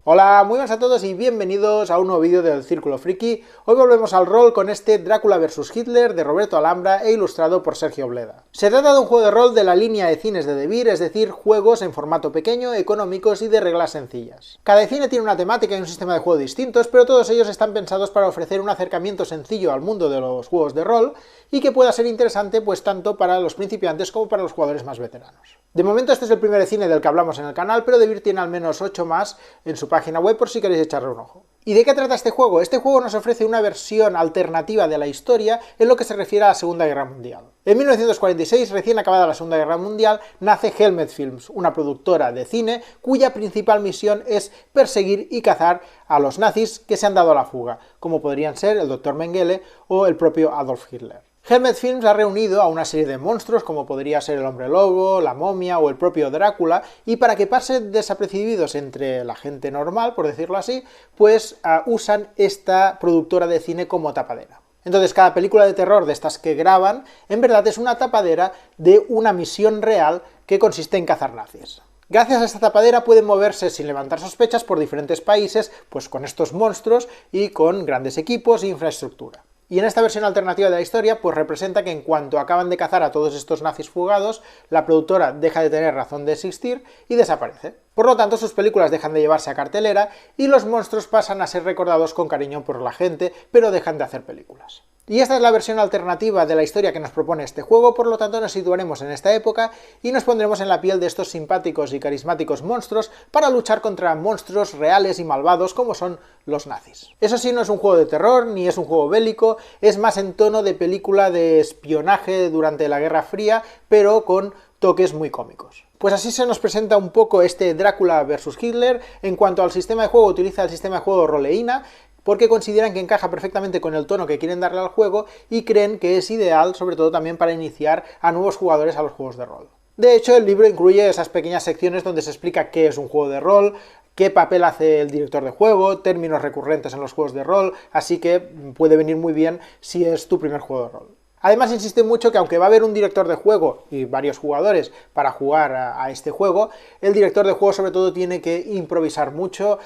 Hola, muy buenas a todos y bienvenidos a un nuevo vídeo del Círculo Friki. Hoy volvemos al rol con este Drácula vs Hitler de Roberto Alhambra e ilustrado por Sergio Bleda. Se trata de un juego de rol de la línea de cines de De Beer, es decir, juegos en formato pequeño, económicos y de reglas sencillas. Cada cine tiene una temática y un sistema de juego distintos, pero todos ellos están pensados para ofrecer un acercamiento sencillo al mundo de los juegos de rol y que pueda ser interesante pues tanto para los principiantes como para los jugadores más veteranos. De momento este es el primer cine del que hablamos en el canal, pero De Beer tiene al menos 8 más en su página web por si queréis echarle un ojo. ¿Y de qué trata este juego? Este juego nos ofrece una versión alternativa de la historia en lo que se refiere a la Segunda Guerra Mundial. En 1946, recién acabada la Segunda Guerra Mundial, nace Helmet Films, una productora de cine cuya principal misión es perseguir y cazar a los nazis que se han dado a la fuga, como podrían ser el Dr. Mengele o el propio Adolf Hitler. Helmet Films ha reunido a una serie de monstruos como podría ser el Hombre Lobo, la Momia o el propio Drácula, y para que pasen desapercibidos entre la gente normal, por decirlo así, pues usan esta productora de cine como tapadera. Entonces cada película de terror de estas que graban, en verdad es una tapadera de una misión real que consiste en cazar nazis. Gracias a esta tapadera pueden moverse sin levantar sospechas por diferentes países, pues con estos monstruos y con grandes equipos e infraestructura. Y en esta versión alternativa de la historia, pues representa que en cuanto acaban de cazar a todos estos nazis fugados, la productora deja de tener razón de existir y desaparece. Por lo tanto, sus películas dejan de llevarse a cartelera y los monstruos pasan a ser recordados con cariño por la gente, pero dejan de hacer películas. Y esta es la versión alternativa de la historia que nos propone este juego, por lo tanto nos situaremos en esta época y nos pondremos en la piel de estos simpáticos y carismáticos monstruos para luchar contra monstruos reales y malvados como son los nazis. Eso sí, no es un juego de terror, ni es un juego bélico, es más en tono de película de espionaje durante la Guerra Fría, pero con toques muy cómicos. Pues así se nos presenta un poco este Drácula vs Hitler. En cuanto al sistema de juego, utiliza el sistema de juego Roleina, porque consideran que encaja perfectamente con el tono que quieren darle al juego y creen que es ideal, sobre todo también para iniciar a nuevos jugadores a los juegos de rol. De hecho, el libro incluye esas pequeñas secciones donde se explica qué es un juego de rol, qué papel hace el director de juego, términos recurrentes en los juegos de rol, así que puede venir muy bien si es tu primer juego de rol. Además insiste mucho que aunque va a haber un director de juego y varios jugadores para jugar a este juego, el director de juego sobre todo tiene que improvisar mucho,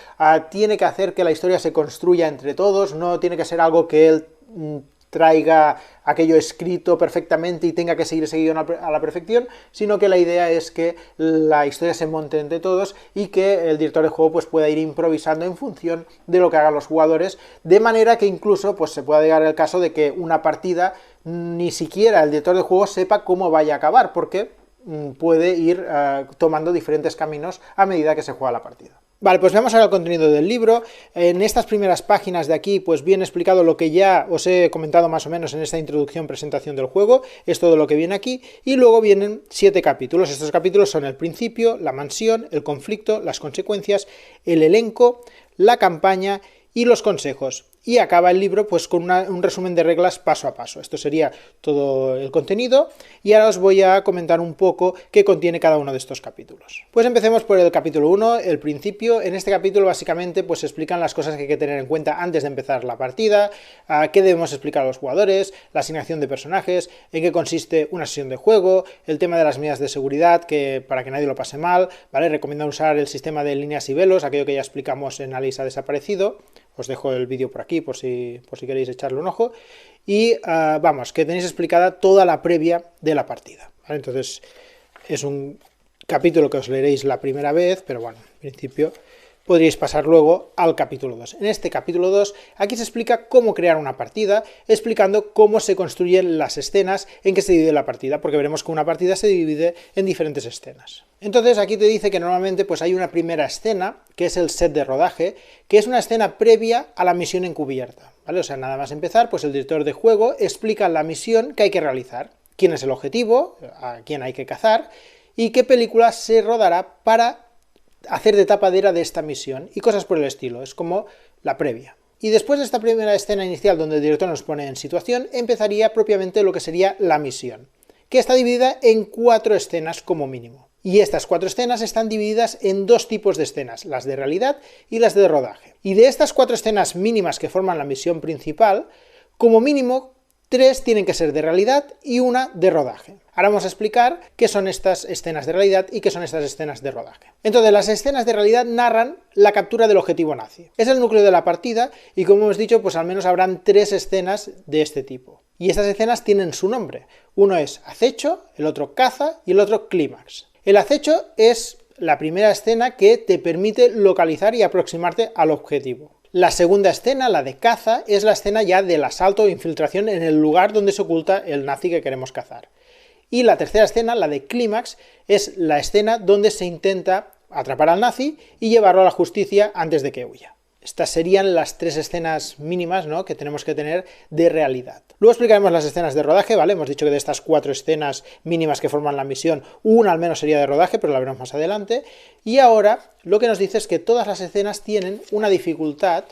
tiene que hacer que la historia se construya entre todos, no tiene que ser algo que él traiga aquello escrito perfectamente y tenga que seguir a la perfección, sino que la idea es que la historia se monte entre todos y que el director de juego pues pueda ir improvisando en función de lo que hagan los jugadores, de manera que incluso pues se pueda llegar al caso de que una partida ni siquiera el director de juego sepa cómo vaya a acabar, porque puede ir tomando diferentes caminos a medida que se juega la partida. Vale, pues vamos ahora al contenido del libro. En estas primeras páginas de aquí, pues viene explicado lo que ya os he comentado más o menos en esta introducción, presentación del juego, es todo lo que viene aquí, y luego vienen 7 capítulos. Estos capítulos son el principio, la mansión, el conflicto, las consecuencias, el elenco, la campaña y los consejos. Y acaba el libro pues con un resumen de reglas paso a paso. Esto sería todo el contenido y ahora os voy a comentar un poco qué contiene cada uno de estos capítulos. Pues empecemos por el capítulo 1, el principio. En este capítulo básicamente pues se explican las cosas que hay que tener en cuenta antes de empezar la partida, qué debemos explicar a los jugadores, la asignación de personajes, en qué consiste una sesión de juego, el tema de las medidas de seguridad, que para que nadie lo pase mal, ¿vale? Recomiendo usar el sistema de líneas y velos, aquello que ya explicamos en Alice ha desaparecido. Os dejo el vídeo por aquí por si queréis echarle un ojo. Y vamos, que tenéis explicada toda la previa de la partida, ¿vale? Entonces es un capítulo que os leeréis la primera vez, pero bueno, en principio podríais pasar luego al capítulo 2. En este capítulo 2, aquí se explica cómo crear una partida, explicando cómo se construyen las escenas en que se divide la partida, porque veremos que una partida se divide en diferentes escenas. Entonces aquí te dice que normalmente pues hay una primera escena, que es el set de rodaje, que es una escena previa a la misión encubierta, ¿vale? O sea, nada más empezar, pues el director de juego explica la misión que hay que realizar, quién es el objetivo, a quién hay que cazar, y qué película se rodará para hacer de tapadera de esta misión y cosas por el estilo, es como la previa. Y después de esta primera escena inicial donde el director nos pone en situación, empezaría propiamente lo que sería la misión, que está dividida en 4 escenas como mínimo. Y estas 4 escenas están divididas en 2 tipos de escenas, las de realidad y las de rodaje. Y de estas 4 escenas mínimas que forman la misión principal, como mínimo 3 tienen que ser de realidad y una de rodaje. Ahora vamos a explicar qué son estas escenas de realidad y qué son estas escenas de rodaje. Entonces, las escenas de realidad narran la captura del objetivo nazi. Es el núcleo de la partida y, como hemos dicho, pues al menos habrán 3 escenas de este tipo. Y estas escenas tienen su nombre. Uno es acecho, el otro caza y el otro clímax. El acecho es la primera escena que te permite localizar y aproximarte al objetivo. La segunda escena, la de caza, es la escena ya del asalto o infiltración en el lugar donde se oculta el nazi que queremos cazar. Y la tercera escena, la de clímax, es la escena donde se intenta atrapar al nazi y llevarlo a la justicia antes de que huya. Estas serían las 3 escenas mínimas, ¿no?, que tenemos que tener de realidad. Luego explicaremos las escenas de rodaje, ¿vale? Hemos dicho que de estas 4 escenas mínimas que forman la misión, una al menos sería de rodaje, pero la veremos más adelante. Y ahora lo que nos dice es que todas las escenas tienen una dificultad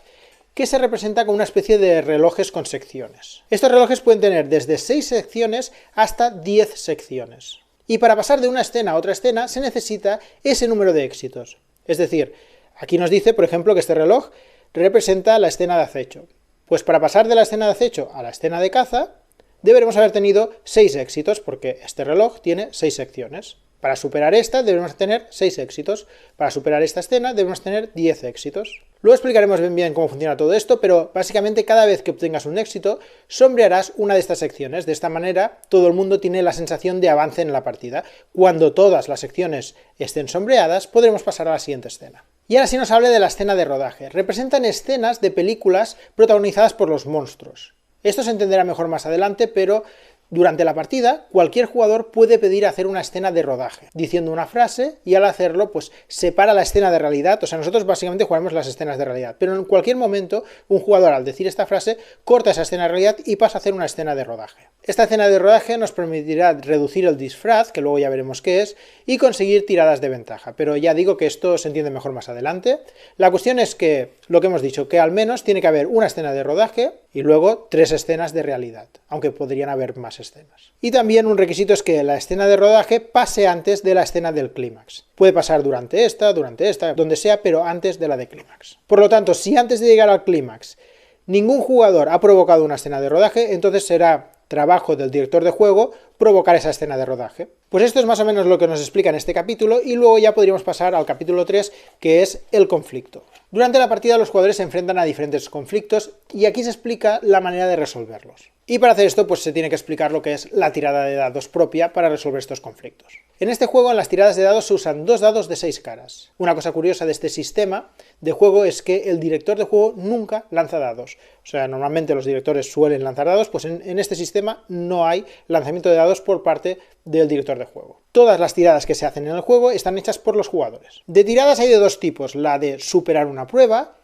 que se representa con una especie de relojes con secciones. Estos relojes pueden tener desde 6 secciones hasta 10 secciones. Y para pasar de una escena a otra escena se necesita ese número de éxitos. Es decir, aquí nos dice, por ejemplo, que este reloj representa la escena de acecho. Pues para pasar de la escena de acecho a la escena de caza, deberemos haber tenido 6 éxitos, porque este reloj tiene 6 secciones. Para superar esta debemos tener 6 éxitos. Para superar esta escena debemos tener 10 éxitos. Luego explicaremos bien cómo funciona todo esto, pero básicamente cada vez que obtengas un éxito, sombrearás una de estas secciones. De esta manera, todo el mundo tiene la sensación de avance en la partida. Cuando todas las secciones estén sombreadas, podremos pasar a la siguiente escena. Y ahora sí nos habla de la escena de rodaje. Representan escenas de películas protagonizadas por los monstruos. Esto se entenderá mejor más adelante, pero durante la partida, cualquier jugador puede pedir hacer una escena de rodaje, diciendo una frase, y al hacerlo, pues separa la escena de realidad. O sea, nosotros básicamente jugamos las escenas de realidad, pero en cualquier momento, un jugador al decir esta frase, corta esa escena de realidad y pasa a hacer una escena de rodaje. Esta escena de rodaje nos permitirá reducir el disfraz, que luego ya veremos qué es, y conseguir tiradas de ventaja, pero ya digo que esto se entiende mejor más adelante. La cuestión es que, lo que hemos dicho, que al menos tiene que haber una escena de rodaje y luego 3 escenas de realidad, aunque podrían haber más escenas. Y también un requisito es que la escena de rodaje pase antes de la escena del clímax. Puede pasar durante esta, donde sea, pero antes de la de clímax. Por lo tanto, si antes de llegar al clímax ningún jugador ha provocado una escena de rodaje, entonces será trabajo del director de juego provocar esa escena de rodaje. Pues esto es más o menos lo que nos explica en este capítulo, y luego ya podríamos pasar al capítulo 3, que es el conflicto. Durante la partida los jugadores se enfrentan a diferentes conflictos y aquí se explica la manera de resolverlos. Y para hacer esto pues se tiene que explicar lo que es la tirada de dados propia para resolver estos conflictos. En este juego, en las tiradas de dados, se usan 2 dados de 6 caras. Una cosa curiosa de este sistema de juego es que el director de juego nunca lanza dados. O sea, normalmente los directores suelen lanzar dados, pues en este sistema no hay lanzamiento de dados por parte del director de juego. Todas las tiradas que se hacen en el juego están hechas por los jugadores. De tiradas hay de 2 tipos, la de superar una prueba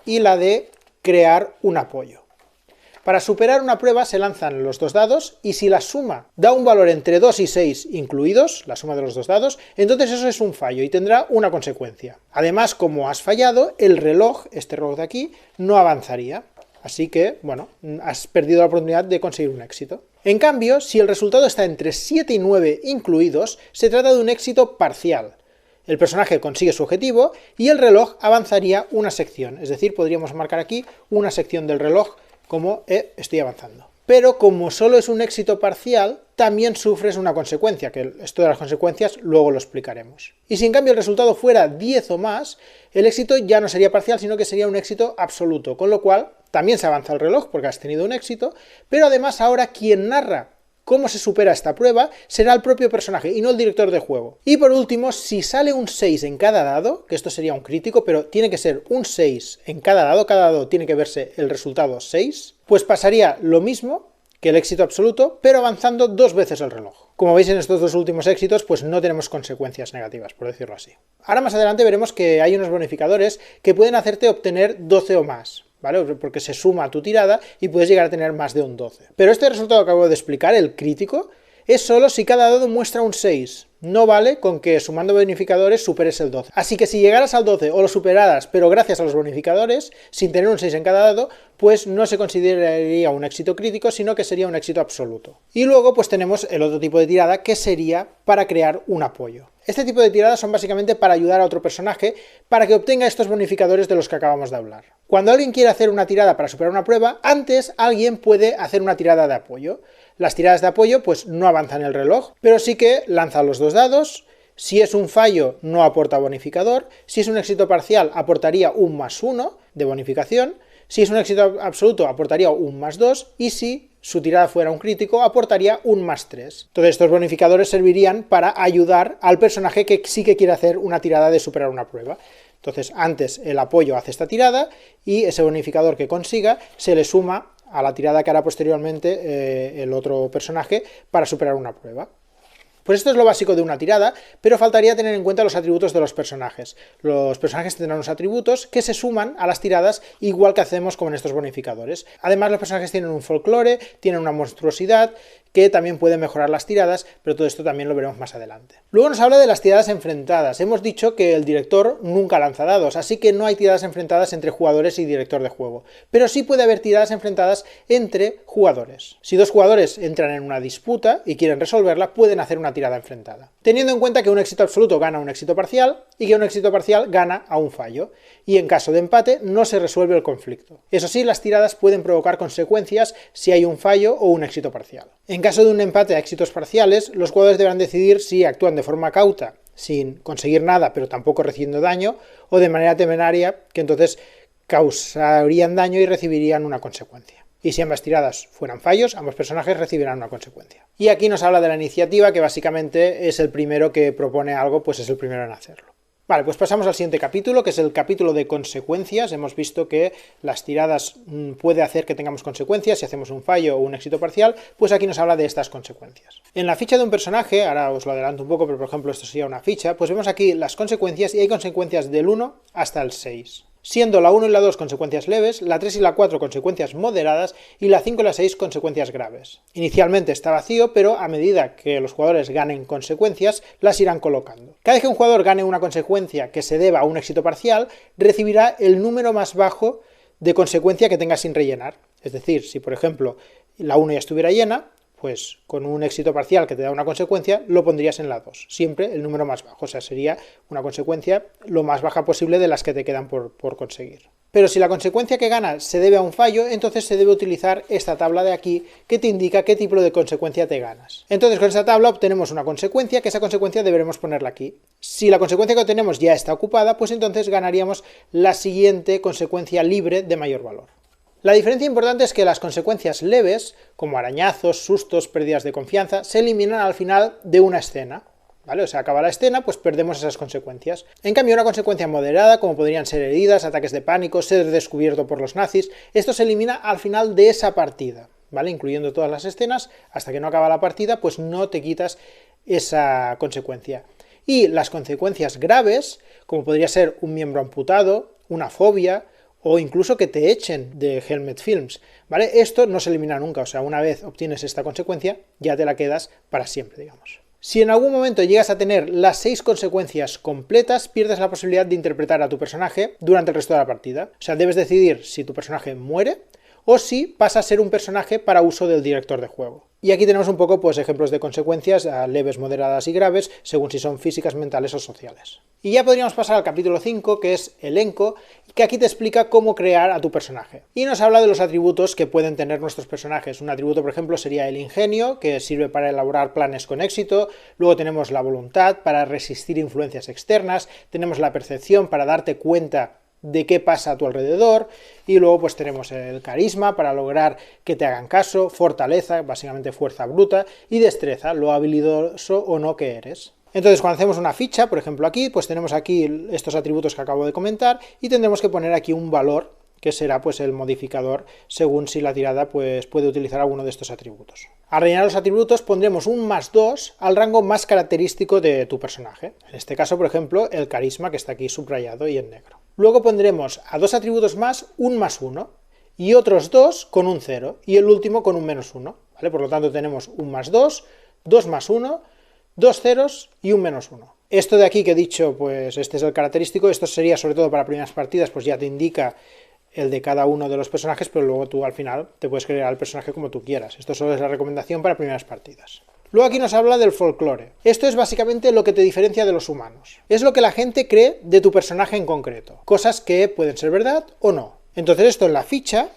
y la de crear un apoyo. Para superar una prueba se lanzan los 2 dados y si la suma da un valor entre 2 y 6 incluidos, la suma de los 2 dados, entonces eso es un fallo y tendrá una consecuencia. Además, como has fallado, el reloj, este reloj de aquí, no avanzaría. Así que, bueno, has perdido la oportunidad de conseguir un éxito. En cambio, si el resultado está entre 7 y 9 incluidos, se trata de un éxito parcial. El personaje consigue su objetivo y el reloj avanzaría una sección. Es decir, podríamos marcar aquí una sección del reloj como estoy avanzando. Pero como solo es un éxito parcial, también sufres una consecuencia, que esto de las consecuencias luego lo explicaremos. Y si en cambio el resultado fuera 10 o más, el éxito ya no sería parcial, sino que sería un éxito absoluto, con lo cual también se avanza el reloj porque has tenido un éxito, pero además ahora quien narra cómo se supera esta prueba será el propio personaje y no el director de juego. Y por último, si sale un 6 en cada dado, que esto sería un crítico, pero tiene que ser un 6 en cada dado tiene que verse el resultado 6, pues pasaría lo mismo que el éxito absoluto, pero avanzando 2 veces el reloj. Como veis en estos 2 últimos éxitos, pues no tenemos consecuencias negativas, por decirlo así. Ahora más adelante veremos que hay unos bonificadores que pueden hacerte obtener 12 o más, ¿vale? Porque se suma a tu tirada y puedes llegar a tener más de un 12. Pero este resultado que acabo de explicar, el crítico, es solo si cada dado muestra un 6. No vale con que sumando bonificadores superes el 12. Así que si llegaras al 12 o lo superaras, pero gracias a los bonificadores, sin tener un 6 en cada dado, pues no se consideraría un éxito crítico, sino que sería un éxito absoluto. Y luego pues tenemos el otro tipo de tirada, que sería para crear un apoyo. Este tipo de tiradas son básicamente para ayudar a otro personaje para que obtenga estos bonificadores de los que acabamos de hablar. Cuando alguien quiere hacer una tirada para superar una prueba, antes alguien puede hacer una tirada de apoyo. Las tiradas de apoyo pues no avanzan el reloj, pero sí que lanzan los dos dados. Si es un fallo, no aporta bonificador. Si es un éxito parcial, aportaría un +1 de bonificación. Si es un éxito absoluto, aportaría un +2. Y si su tirada fuera un crítico, aportaría un +3. Entonces estos bonificadores servirían para ayudar al personaje que sí que quiere hacer una tirada de superar una prueba. Entonces antes el apoyo hace esta tirada y ese bonificador que consiga se le suma a la tirada que hará posteriormente el otro personaje para superar una prueba. Pues esto es lo básico de una tirada, pero faltaría tener en cuenta los atributos de los personajes. Los personajes tendrán unos atributos que se suman a las tiradas igual que hacemos como en estos bonificadores. Además los personajes tienen un folclore, tienen una monstruosidad que también puede mejorar las tiradas, pero todo esto también lo veremos más adelante. Luego nos habla de las tiradas enfrentadas. Hemos dicho que el director nunca lanza dados, así que no hay tiradas enfrentadas entre jugadores y director de juego, pero sí puede haber tiradas enfrentadas entre jugadores. Si dos jugadores entran en una disputa y quieren resolverla, pueden hacer una tirada enfrentada, teniendo en cuenta que un éxito absoluto gana a un éxito parcial y que un éxito parcial gana a un fallo, y en caso de empate no se resuelve el conflicto. Eso sí, las tiradas pueden provocar consecuencias si hay un fallo o un éxito parcial. En caso de un empate a éxitos parciales, los jugadores deberán decidir si actúan de forma cauta, sin conseguir nada pero tampoco recibiendo daño, o de manera temeraria, que entonces causarían daño y recibirían una consecuencia. Y si ambas tiradas fueran fallos, ambos personajes recibirán una consecuencia. Y aquí nos habla de la iniciativa, que básicamente es el primero que propone algo, pues es el primero en hacerlo. Vale, pues pasamos al siguiente capítulo, que es el capítulo de consecuencias. Hemos visto que las tiradas puede hacer que tengamos consecuencias si hacemos un fallo o un éxito parcial, pues aquí nos habla de estas consecuencias. En la ficha de un personaje, ahora os lo adelanto un poco, pero por ejemplo esto sería una ficha, pues vemos aquí las consecuencias y hay consecuencias del 1 hasta el 6. Siendo la 1 y la 2 consecuencias leves, la 3 y la 4 consecuencias moderadas y la 5 y la 6 consecuencias graves. Inicialmente está vacío, pero a medida que los jugadores ganen consecuencias, las irán colocando. Cada vez que un jugador gane una consecuencia que se deba a un éxito parcial, recibirá el número más bajo de consecuencia que tenga sin rellenar. Es decir, si por ejemplo la 1 ya estuviera llena, pues con un éxito parcial que te da una consecuencia, lo pondrías en la 2. Siempre el número más bajo, o sea, sería una consecuencia lo más baja posible de las que te quedan por conseguir. Pero si la consecuencia que ganas se debe a un fallo, entonces se debe utilizar esta tabla de aquí que te indica qué tipo de consecuencia te ganas. Entonces con esta tabla obtenemos una consecuencia, que esa consecuencia deberemos ponerla aquí. Si la consecuencia que obtenemos ya está ocupada, pues entonces ganaríamos la siguiente consecuencia libre de mayor valor. La diferencia importante es que las consecuencias leves, como arañazos, sustos, pérdidas de confianza, se eliminan al final de una escena, ¿vale? O sea, acaba la escena, pues perdemos esas consecuencias. En cambio, una consecuencia moderada, como podrían ser heridas, ataques de pánico, ser descubierto por los nazis, esto se elimina al final de esa partida, ¿vale? Incluyendo todas las escenas, hasta que no acaba la partida, pues no te quitas esa consecuencia. Y las consecuencias graves, como podría ser un miembro amputado, una fobia, o incluso que te echen de Helmet Films, ¿vale? Esto no se elimina nunca, o sea, una vez obtienes esta consecuencia, ya te la quedas para siempre, digamos. Si en algún momento llegas a tener las 6 consecuencias completas, pierdes la posibilidad de interpretar a tu personaje durante el resto de la partida. O sea, debes decidir si tu personaje muere o si pasa a ser un personaje para uso del director de juego. Y aquí tenemos un poco pues ejemplos de consecuencias leves, moderadas y graves, según si son físicas, mentales o sociales. Y ya podríamos pasar al capítulo 5, que es elenco, que aquí te explica cómo crear a tu personaje. Y nos habla de los atributos que pueden tener nuestros personajes. Un atributo, por ejemplo, sería el ingenio, que sirve para elaborar planes con éxito. Luego tenemos la voluntad, para resistir influencias externas. Tenemos la percepción, para darte cuenta de qué pasa a tu alrededor, y luego pues tenemos el carisma para lograr que te hagan caso, fortaleza, básicamente fuerza bruta, y destreza, lo habilidoso o no que eres. Entonces cuando hacemos una ficha, por ejemplo aquí, pues tenemos aquí estos atributos que acabo de comentar y tendremos que poner aquí un valor que será pues el modificador según si la tirada pues puede utilizar alguno de estos atributos. Al rellenar los atributos pondremos un +2 al rango más característico de tu personaje. En este caso, por ejemplo, el carisma, que está aquí subrayado y en negro. Luego pondremos a 2 atributos más un +1 y otros 2 con un 0 y el último con un -1. ¿Vale? Por lo tanto tenemos un +2, 2 más 1, 2 ceros y un menos 1. Esto de aquí que he dicho, pues este es el característico, esto sería sobre todo para primeras partidas, pues ya te indica el de cada uno de los personajes, pero luego tú al final te puedes crear el personaje como tú quieras. Esto solo es la recomendación para primeras partidas. Luego aquí nos habla del folclore. Esto es básicamente lo que te diferencia de los humanos. Es lo que la gente cree de tu personaje en concreto. Cosas que pueden ser verdad o no. Entonces esto en la ficha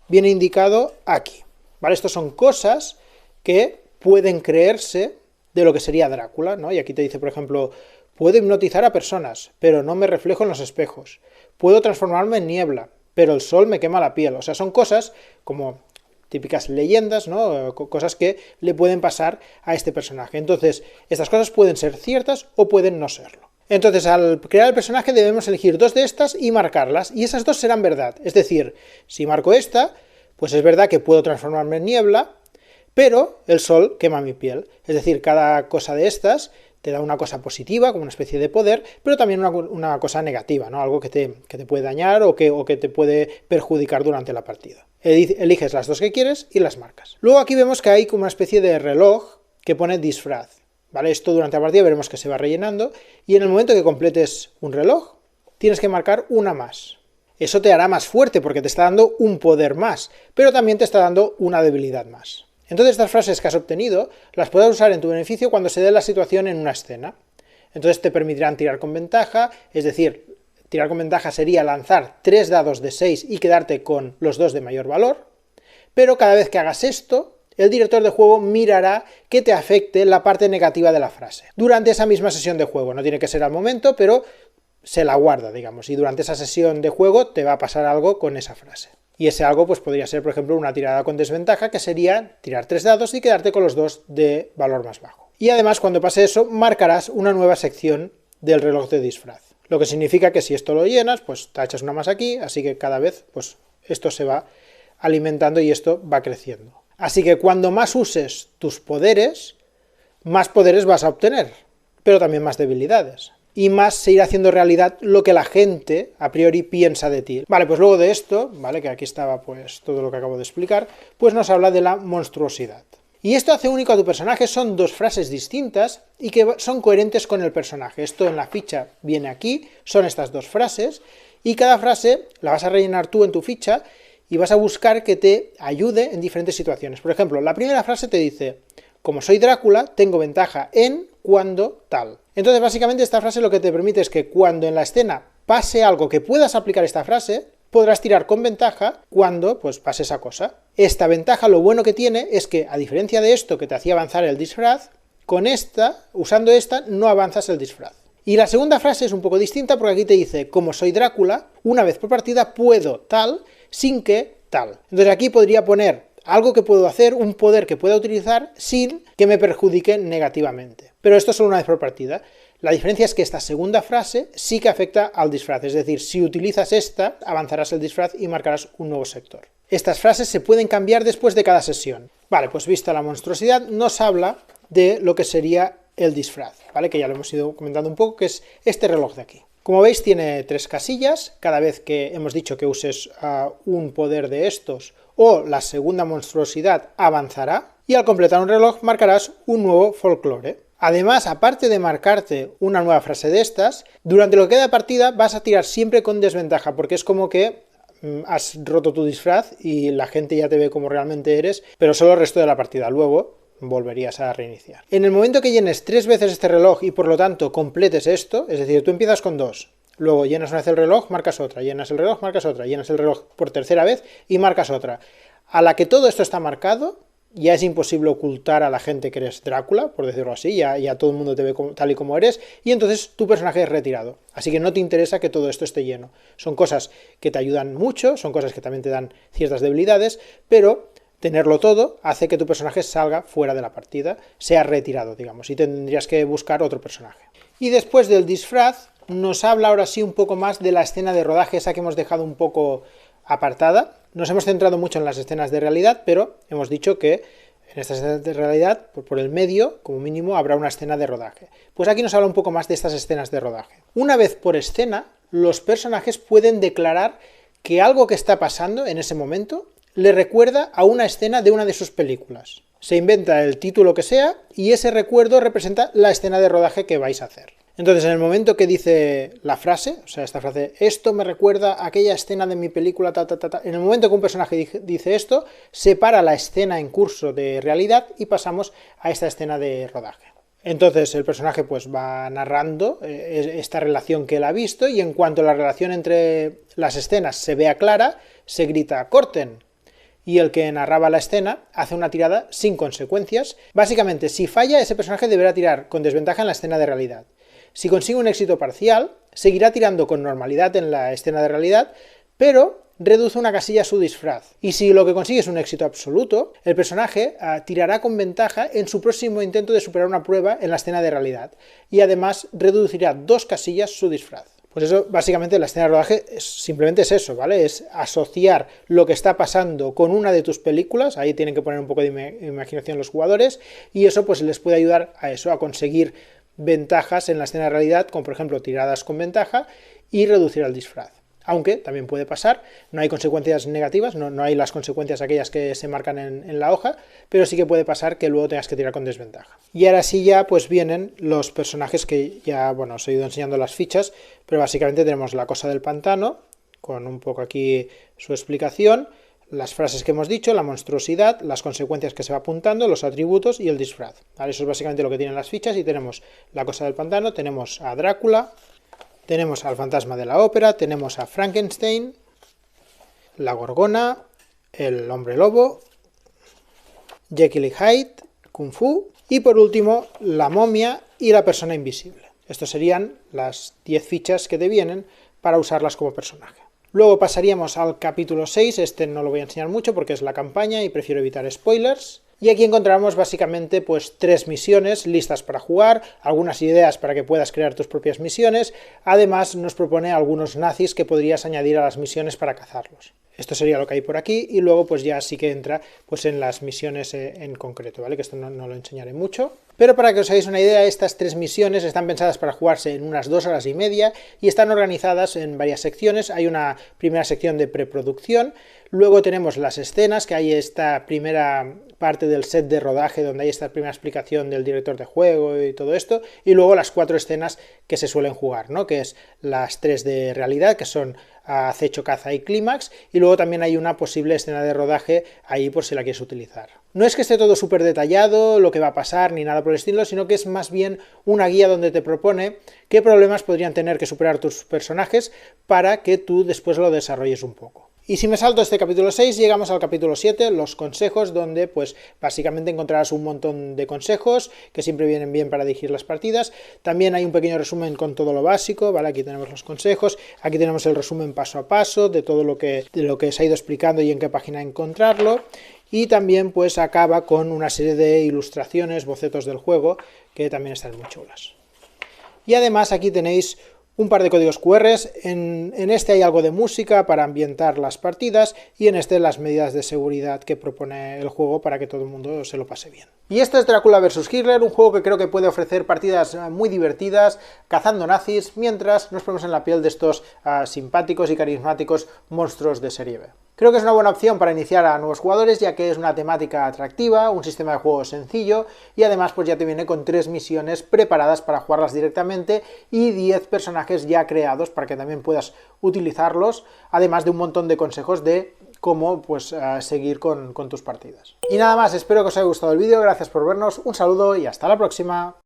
viene indicado aquí. ¿Vale? Estos son cosas que pueden creerse de lo que sería Drácula, ¿no? Y aquí te dice, por ejemplo, puedo hipnotizar a personas, pero no me reflejo en los espejos. Puedo transformarme en niebla, pero el sol me quema la piel. O sea, son cosas como típicas leyendas, ¿no? Cosas que le pueden pasar a este personaje. Entonces, estas cosas pueden ser ciertas o pueden no serlo. Entonces, al crear el personaje debemos elegir 2 de estas y marcarlas, y esas 2 serán verdad. Es decir, si marco esta, pues es verdad que puedo transformarme en niebla, pero el sol quema mi piel. Es decir, cada cosa de estas te da una cosa positiva, como una especie de poder, pero también una cosa negativa, ¿no? Algo que te puede dañar o que te puede perjudicar durante la partida. Eliges las 2 que quieres y las marcas. Luego aquí vemos que hay como una especie de reloj que pone disfraz. ¿Vale? Esto durante la partida veremos que se va rellenando, y en el momento que completes un reloj, tienes que marcar una más. Eso te hará más fuerte porque te está dando un poder más, pero también te está dando una debilidad más. Entonces estas frases que has obtenido las puedes usar en tu beneficio cuando se dé la situación en una escena. Entonces te permitirán tirar con ventaja, es decir, tirar con ventaja sería lanzar 3 dados de 6 y quedarte con los 2 de mayor valor, pero cada vez que hagas esto, el director de juego mirará que te afecte la parte negativa de la frase. Durante esa misma sesión de juego, no tiene que ser al momento, pero se la guarda, digamos, y durante esa sesión de juego te va a pasar algo con esa frase. Y ese algo pues podría ser, por ejemplo, una tirada con desventaja, que sería tirar 3 dados y quedarte con los 2 de valor más bajo. Y además, cuando pase eso, marcarás una nueva sección del reloj de disfraz. Lo que significa que si esto lo llenas, pues tachas una más aquí, así que cada vez pues esto se va alimentando y esto va creciendo. Así que cuando más uses tus poderes, más poderes vas a obtener, pero también más debilidades. Y más se irá haciendo realidad lo que la gente a priori piensa de ti. Vale, pues luego de esto, vale, que aquí estaba pues todo lo que acabo de explicar, pues nos habla de la monstruosidad. Y esto hace único a tu personaje, son 2 frases distintas y que son coherentes con el personaje. Esto en la ficha viene aquí, son estas 2 frases, y cada frase la vas a rellenar tú en tu ficha y vas a buscar que te ayude en diferentes situaciones. Por ejemplo, la primera frase te dice, como soy Drácula, tengo ventaja en cuando tal. Entonces, básicamente, esta frase lo que te permite es que cuando en la escena pase algo que puedas aplicar esta frase, podrás tirar con ventaja cuando pues pase esa cosa. Esta ventaja, lo bueno que tiene es que, a diferencia de esto que te hacía avanzar el disfraz, con esta, usando esta, no avanzas el disfraz. Y la segunda frase es un poco distinta porque aquí te dice, como soy Drácula, una vez por partida puedo tal, sin que tal. Entonces aquí podría poner algo que puedo hacer, un poder que pueda utilizar sin que me perjudique negativamente. Pero esto es solo una vez por partida. La diferencia es que esta segunda frase sí que afecta al disfraz, es decir, si utilizas esta, avanzarás el disfraz y marcarás un nuevo sector. Estas frases se pueden cambiar después de cada sesión. Vale, pues vista la monstruosidad, nos habla de lo que sería el disfraz, ¿vale? Que ya lo hemos ido comentando un poco, que es este reloj de aquí. Como veis, tiene 3 casillas. Cada vez que hemos dicho que uses un poder de estos o la segunda monstruosidad avanzará, y al completar un reloj marcarás un nuevo folclore. Además, aparte de marcarte una nueva frase de estas, durante lo que queda de partida vas a tirar siempre con desventaja, porque es como que has roto tu disfraz y la gente ya te ve como realmente eres, pero solo el resto de la partida. Luego volverías a reiniciar. En el momento que llenes 3 veces este reloj y por lo tanto completes esto, es decir, tú empiezas con 2, luego llenas una vez el reloj, marcas otra, llenas el reloj, marcas otra, llenas el reloj por tercera vez y marcas otra. A la que todo esto está marcado, ya es imposible ocultar a la gente que eres Drácula, por decirlo así, ya todo el mundo te ve tal y como eres, y entonces tu personaje es retirado. Así que no te interesa que todo esto esté lleno. Son cosas que te ayudan mucho, son cosas que también te dan ciertas debilidades, pero tenerlo todo hace que tu personaje salga fuera de la partida, sea retirado, digamos, y tendrías que buscar otro personaje. Y después del disfraz, nos habla ahora sí un poco más de la escena de rodaje, esa que hemos dejado un poco apartada. Nos hemos centrado mucho en las escenas de realidad, pero hemos dicho que en estas escenas de realidad, por el medio, como mínimo, habrá una escena de rodaje. Pues aquí nos habla un poco más de estas escenas de rodaje. Una vez por escena, los personajes pueden declarar que algo que está pasando en ese momento le recuerda a una escena de una de sus películas. se inventa el título que sea y ese recuerdo representa la escena de rodaje que vais a hacer. Entonces, en el momento que dice la frase, o sea, esta frase, esto me recuerda a aquella escena de mi película, en el momento que un personaje dice esto, se para la escena en curso de realidad y pasamos a esta escena de rodaje. Entonces el personaje pues va narrando esta relación que él ha visto y en cuanto la relación entre las escenas se vea clara, se grita ¡corten! Y el que narraba la escena hace una tirada sin consecuencias. Básicamente, si falla, ese personaje deberá tirar con desventaja en la escena de realidad. Si consigue un éxito parcial, seguirá tirando con normalidad en la escena de realidad, pero reduce una casilla a su disfraz. Y si lo que consigue es un éxito absoluto, el personaje tirará con ventaja en su próximo intento de superar una prueba en la escena de realidad. Y además reducirá 2 casillas su disfraz. Pues eso, básicamente, la escena de rodaje simplemente es eso, ¿vale? Es asociar lo que está pasando con una de tus películas, ahí tienen que poner un poco de imaginación los jugadores, y eso pues les puede ayudar a eso, a conseguir ventajas en la escena de realidad, como por ejemplo tiradas con ventaja, y reducir el disfraz. Aunque también puede pasar, no hay consecuencias negativas, no hay las consecuencias aquellas que se marcan en la hoja, pero sí que puede pasar que luego tengas que tirar con desventaja. Y ahora sí ya pues vienen los personajes que ya, bueno, os he ido enseñando las fichas, pero básicamente tenemos la cosa del pantano, con un poco aquí su explicación, las frases que hemos dicho, la monstruosidad, las consecuencias que se va apuntando, los atributos y el disfraz. ¿Vale? Eso es básicamente lo que tienen las fichas y tenemos la cosa del pantano, tenemos a Drácula, tenemos al fantasma de la ópera, tenemos a Frankenstein, la gorgona, el hombre lobo, Jekyll y Hyde, Kung Fu y por último la momia y la persona invisible. Estos serían las 10 fichas que te vienen para usarlas como personaje. Luego pasaríamos al capítulo 6, este no lo voy a enseñar mucho porque es la campaña y prefiero evitar spoilers. Y aquí encontramos básicamente pues 3 misiones listas para jugar, algunas ideas para que puedas crear tus propias misiones, además nos propone algunos nazis que podrías añadir a las misiones para cazarlos. Esto sería lo que hay por aquí y luego pues ya sí que entra pues en las misiones en concreto, ¿vale? Que esto no lo enseñaré mucho. Pero para que os hagáis una idea, estas 3 misiones están pensadas para jugarse en unas 2 horas y media y están organizadas en varias secciones. Hay una primera sección de preproducción, luego tenemos las escenas, que hay esta primera parte del set de rodaje donde hay esta primera explicación del director de juego y todo esto, y luego las 4 escenas que se suelen jugar, ¿no? Que es las 3 de realidad, que son acecho, caza y clímax, y luego también hay una posible escena de rodaje ahí por si la quieres utilizar. No es que esté todo súper detallado, lo que va a pasar, ni nada por el estilo, sino que es más bien una guía donde te propone qué problemas podrían tener que superar tus personajes para que tú después lo desarrolles un poco. Y si me salto este capítulo 6, llegamos al capítulo 7, los consejos, donde pues básicamente encontrarás un montón de consejos que siempre vienen bien para dirigir las partidas. También hay un pequeño resumen con todo lo básico, ¿vale? Aquí tenemos los consejos, aquí tenemos el resumen paso a paso de todo lo que se ha ido explicando y en qué página encontrarlo. Y también pues acaba con una serie de ilustraciones, bocetos del juego, que también están muy chulas. Y además aquí tenéis un par de códigos QR, en este hay algo de música para ambientar las partidas y en este las medidas de seguridad que propone el juego para que todo el mundo se lo pase bien. Y esto es Drácula vs Hitler, un juego que creo que puede ofrecer partidas muy divertidas, cazando nazis, mientras nos ponemos en la piel de estos simpáticos y carismáticos monstruos de serie B. Creo que es una buena opción para iniciar a nuevos jugadores, ya que es una temática atractiva, un sistema de juego sencillo y además pues ya te viene con 3 misiones preparadas para jugarlas directamente y 10 personajes ya creados para que también puedas utilizarlos, además de un montón de consejos de cómo pues seguir con tus partidas. Y nada más, espero que os haya gustado el vídeo, gracias por vernos, un saludo y hasta la próxima.